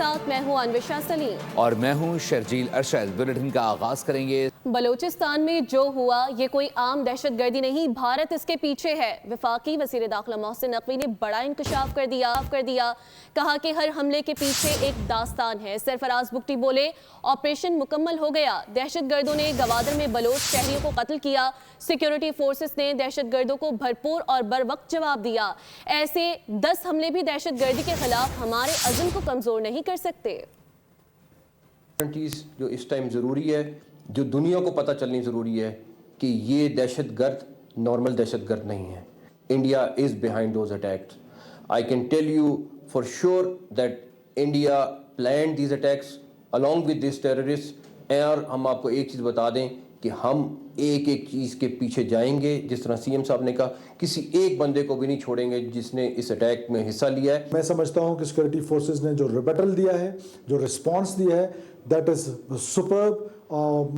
ساتھ میں ہوں انوشا سلیم اور میں ہوں شرجیل ارشد۔ بلیٹن کا آغاز کریں گے۔ بلوچستان میں جو ہوا یہ کوئی عام دہشت گردی نہیں، بھارت اس کے پیچھے ہے۔ وفاقی وزیر داخلہ محسن نقوی نے بڑا انکشاف کر دیا، کہا کہ ہر حملے کے پیچھے ایک داستان ہے۔ سرفراز بگٹی بولے آپریشن مکمل ہو گیا، دہشت گردوں نے گوادر میں بلوچ شہریوں کو قتل کیا، سیکیورٹی فورسز نے دہشت گردوں کو بھرپور اور بر وقت جواب دیا۔ ایسے 10 حملے بھی دہشت گردی کے خلاف ہمارے عزم کو کمزور نہیں کر سکتے۔ جو اس ٹائم ضروری ہے، جو دنیا کو پتہ چلنی ضروری ہے کہ یہ دہشت گرد نارمل دہشت گرد نہیں ہے۔ India is behind those attacks. I can tell you for sure that India planned these attacks along with these terrorists۔ اور ہم آپ کو ایک چیز بتا دیں کہ ہم ایک چیز کے پیچھے جائیں گے، جس طرح سی ایم صاحب نے کہا، کسی ایک بندے کو بھی نہیں چھوڑیں گے جس نے اس اٹیک میں حصہ لیا ہے۔ میں سمجھتا ہوں کہ سیکورٹی فورسز نے جو ریبٹل دیا ہے، جو رسپانس دیا ہے، دیٹ از سپرب۔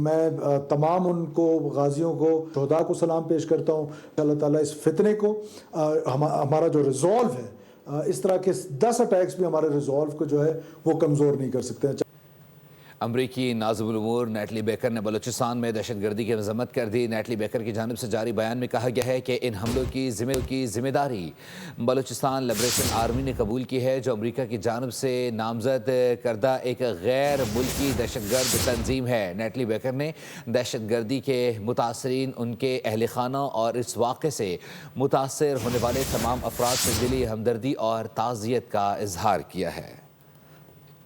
میں تمام ان کو غازیوں کو، شہداء کو سلام پیش کرتا ہوں۔ اللہ تعالیٰ اس فتنے کو، ہمارا جو ریزولو ہے، اس طرح کے 10 اٹیکس بھی ہمارے ریزولو کو جو ہے وہ کمزور نہیں کر سکتے ہیں۔ امریکی ناظم الامور نیٹلی بیکر نے بلوچستان میں دہشت گردی کی مذمت کر دی۔ نیٹلی بیکر کی جانب سے جاری بیان میں کہا گیا ہے کہ ان حملوں کی ذمہ داری بلوچستان لبریشن آرمی نے قبول کی ہے، جو امریکہ کی جانب سے نامزد کردہ ایک غیر ملکی دہشت گرد تنظیم ہے۔ نیٹلی بیکر نے دہشت گردی کے متاثرین، ان کے اہل خانہ اور اس واقعے سے متاثر ہونے والے تمام افراد سے دلی ہمدردی اور تعزیت کا اظہار کیا ہے۔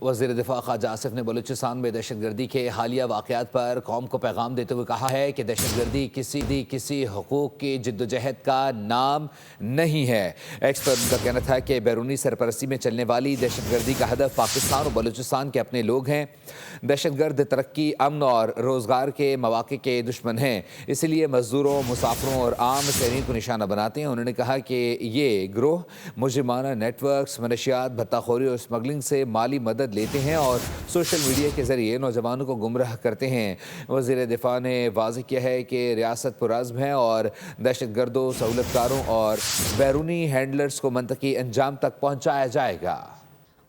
وزیر دفاع خواجہ آصف نے بلوچستان میں دہشت گردی کے حالیہ واقعات پر قوم کو پیغام دیتے ہوئے کہا ہے کہ دہشت گردی کسی حقوق کی جدوجہد کا نام نہیں ہے۔ ایکس پر ان کا کہنا تھا کہ بیرونی سرپرستی میں چلنے والی دہشت گردی کا ہدف پاکستان اور بلوچستان کے اپنے لوگ ہیں۔ دہشت گرد ترقی، امن اور روزگار کے مواقع کے دشمن ہیں، اس لیے مزدوروں، مسافروں اور عام شہریوں کو نشانہ بناتے ہیں۔ انہوں نے کہا کہ یہ گروہ مجرمانہ نیٹ ورکس، منشیات، بھتہ خوری اور اسمگلنگ سے مالی مدد لیتے ہیں اور سوشل میڈیا کے ذریعے نوجوانوں کو گمراہ کرتے ہیں۔ وزیر دفاع نے واضح کیا ہے کہ ریاست پرعزم ہے اور دہشت گردوں، سہولت کاروں اور بیرونی ہینڈلرز کو منطقی انجام تک پہنچایا جائے گا۔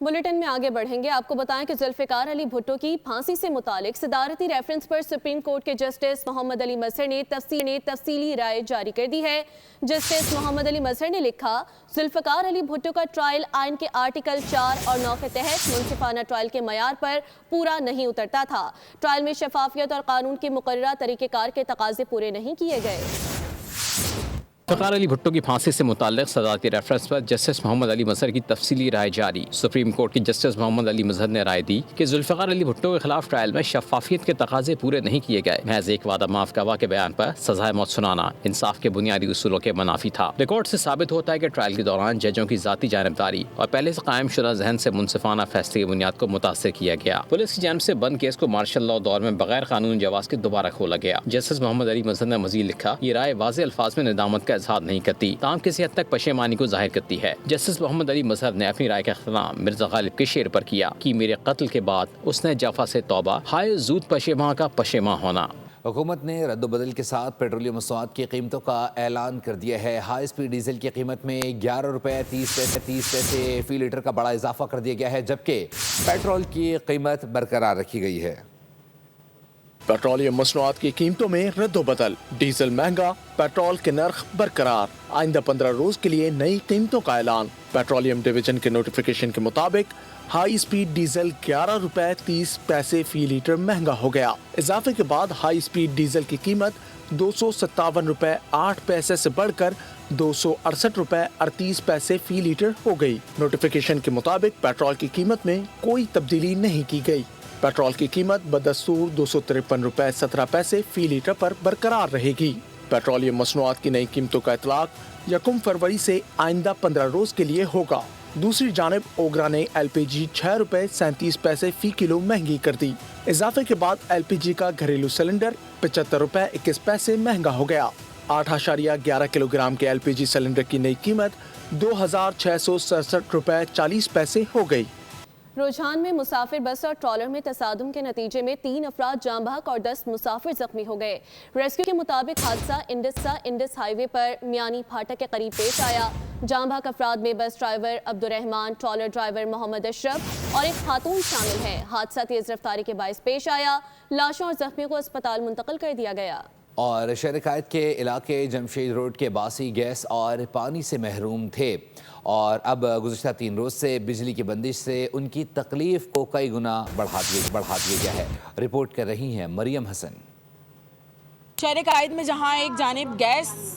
بلیٹن میں آگے بڑھیں گے۔ آپ کو بتائیں کہ ذوالفقار علی بھٹو کی پھانسی سے متعلق صدارتی ریفرنس پر سپریم کورٹ کے جسٹس محمد علی مظہر نے تفصیلی رائے جاری کر دی ہے۔ جسٹس محمد علی مظہر نے لکھا، ذوالفقار علی بھٹو کا ٹرائل آئین کے آرٹیکل 4 اور 9 کے تحت منصفانہ ٹرائل کے معیار پر پورا نہیں اترتا تھا۔ ٹرائل میں شفافیت اور قانون کے مقررہ طریقہ کار کے تقاضے پورے نہیں کیے گئے۔ ذوالفقار علی بھٹو کی پھانسی سے متعلق صدارتی ریفرنس پر جسٹس محمد علی مظہر کی تفصیلی رائے جاری۔ سپریم کورٹ کی جسٹس محمد علی مظہر نے رائے دی کہ ذوالفقار علی بھٹو کے خلاف ٹرائل میں شفافیت کے تقاضے پورے نہیں کیے گئے۔ محض ایک وعدہ معاف گواہ کے بیان پر سزائے موت سنانا انصاف کے بنیادی اصولوں کے منافی تھا۔ ریکارڈ سے ثابت ہوتا ہے کہ ٹرائل کے دوران ججوں کی ذاتی جانبداری اور پہلے سے قائم شدہ ذہن سے منصفانہ فیصلے کی بنیاد کو متاثر کیا گیا۔ پولیس کی جانب سے بند کیس کو مارشل لاء دور میں بغیر قانون جواز کے دوبارہ کھولا گیا۔ جسٹس محمد علی مظہر نے مزید لکھا، یہ رائے واضح الفاظ میں ندامت کا اظہار نہیں کرتی، تاہم کسی حد تک پشیمانی کو ظاہر کرتی ہے۔ جسٹس محمد علی مظہر نے اپنی رائے کا اختتام مرزا غالب کے شعر پر کیا کہ میرے قتل کے بعد اس نے جفا سے توبہ، ہائے زود پشیماں کا پشیماں ہونا۔ حکومت نے رد و بدل کے ساتھ پیٹرولیم مصنوعات کی قیمتوں کا اعلان کر دیا ہے۔ ہائی اسپیڈ ڈیزل کی قیمت میں 11 روپے 30 پیسے فی لیٹر کا بڑا اضافہ کر دیا گیا ہے، جبکہ پیٹرول کی قیمت برقرار رکھی گئی ہے۔ پیٹرولیم مصنوعات کی قیمتوں میں رد و بدل، ڈیزل مہنگا، پیٹرول کے نرخ برقرار۔ آئندہ 15 روز کے لیے نئی قیمتوں کا اعلان۔ پیٹرولیم ڈویژن کے نوٹیفیکیشن کے مطابق ہائی اسپیڈ ڈیزل 11 روپے 30 پیسے فی لیٹر مہنگا ہو گیا۔ اضافے کے بعد ہائی اسپیڈ ڈیزل کی قیمت 257 روپے 8 پیسے سے بڑھ کر 268 روپے 38 پیسے فی لیٹر ہو گئی۔ نوٹیفیکیشن کے مطابق پیٹرول کی قیمت میں کوئی تبدیلی نہیں کی گئی۔ پیٹرول کی قیمت بدستور 253 روپے 17 پیسے فی لیٹر پر برقرار رہے گی۔ پیٹرولیم مصنوعات کی نئی قیمتوں کا اطلاق 1 فروری سے آئندہ 15 روز کے لیے ہوگا۔ دوسری جانب اوگرا نے ایل پی جی 6 روپے 37 پیسے فی کلو مہنگی کر دی۔ اضافے کے بعد ایل پی جی کا گھریلو سلنڈر 75 روپے 21 پیسے مہنگا ہو گیا۔ 8.11 کلو گرام کے ایل پی جی سلنڈر کی نئی قیمت 2667 روپے 40 پیسے ہو گئی۔ رجحان میں مسافر بس اور ٹرالر میں تصادم کے نتیجے میں 3 افراد جاں بحق اور 10 مسافر زخمی ہو گئے۔ ریسکیو کے مطابق حادثہ انڈس ہائی وے پر میانی پھاٹک کے قریب پیش آیا۔ جاں بحق افراد میں bus driver Abdulrahman, trailer driver Muhammad Ashraf اور ایک خاتون شامل ہیں۔ حادثہ تیز رفتاری کے باعث پیش آیا، لاشوں اور زخمیوں کو اسپتال منتقل کر دیا گیا۔ اور شہر قائد کے علاقے جمشید روڈ کے باسی گیس اور پانی سے محروم تھے اور اب گزشتہ 3 روز سے بجلی کی بندش سے ان کی تکلیف کو کئی گنا بڑھا دیا گیا ہے۔ رپورٹ کر رہی ہیں مریم حسن۔ شہر قائد میں جہاں ایک جانب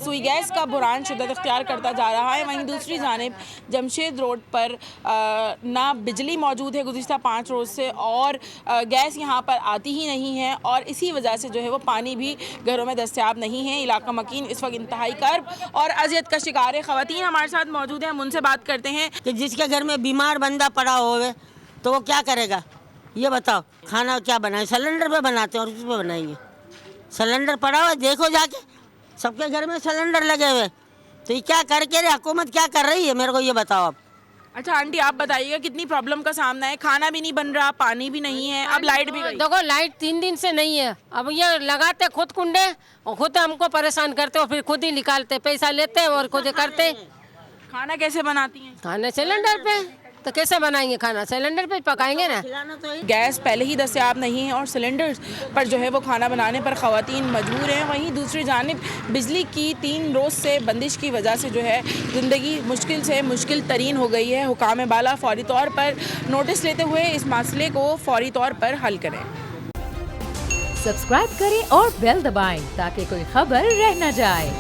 سوئی گیس کا بحران شدت اختیار کرتا جا رہا ہے، وہیں دوسری جانب جمشید روڈ پر نہ بجلی موجود ہے گزشتہ 5 روز سے، اور گیس یہاں پر آتی ہی نہیں ہے، اور اسی وجہ سے جو ہے وہ پانی بھی گھروں میں دستیاب نہیں ہے۔ علاقہ مکین اس وقت انتہائی کرب اور اذیت کا شکار ہے۔ خواتین ہمارے ساتھ موجود ہیں، ہم ان سے بات کرتے ہیں کہ جس کے گھر میں بیمار بندہ پڑا ہوئے تو وہ کیا کرے گا؟ یہ بتاؤ، کھانا کیا بنائے؟ سلنڈر پہ بناتے ہیں اور اس پہ بنائیں گے۔ سلنڈر پڑا ہوا دیکھو جا کے، سب کے گھر میں سلنڈر لگے ہوئے، تو یہ کیا کر کے حکومت کیا کر رہی ہے؟ میرے کو یہ بتاؤ آپ۔ اچھا آنٹی، آپ بتائیے گا کتنی پرابلم کا سامنا ہے؟ کھانا بھی نہیں بن رہا، پانی بھی نہیں ہے، اب لائٹ بھی گئی۔ دیکھو لائٹ 3 دن سے نہیں ہے، اب یہ لگاتے خود کنڈے اور خود ہم کو پریشان کرتے اور پھر خود ہی نکالتے، پیسہ لیتے اور خود کرتے۔ کھانا کیسے بناتی ہیں؟ کھانا سلنڈر پہ، تو کیسے بنائیں گے کھانا؟ سلنڈر پہ پکائیں گے نا۔ گیس پہلے ہی دستیاب نہیں ہے اور سلنڈر پر جو ہے وہ کھانا بنانے پر خواتین مجبور ہیں۔ وہیں دوسری جانب بجلی کی 3 روز سے بندش کی وجہ سے جو ہے زندگی مشکل سے مشکل ترین ہو گئی ہے۔ حکام بالا فوری طور پر نوٹس لیتے ہوئے اس مسئلے کو فوری طور پر حل کریں۔ سبسکرائب کریں اور بیل دبائیں تاکہ کوئی خبر رہ نہ جائے۔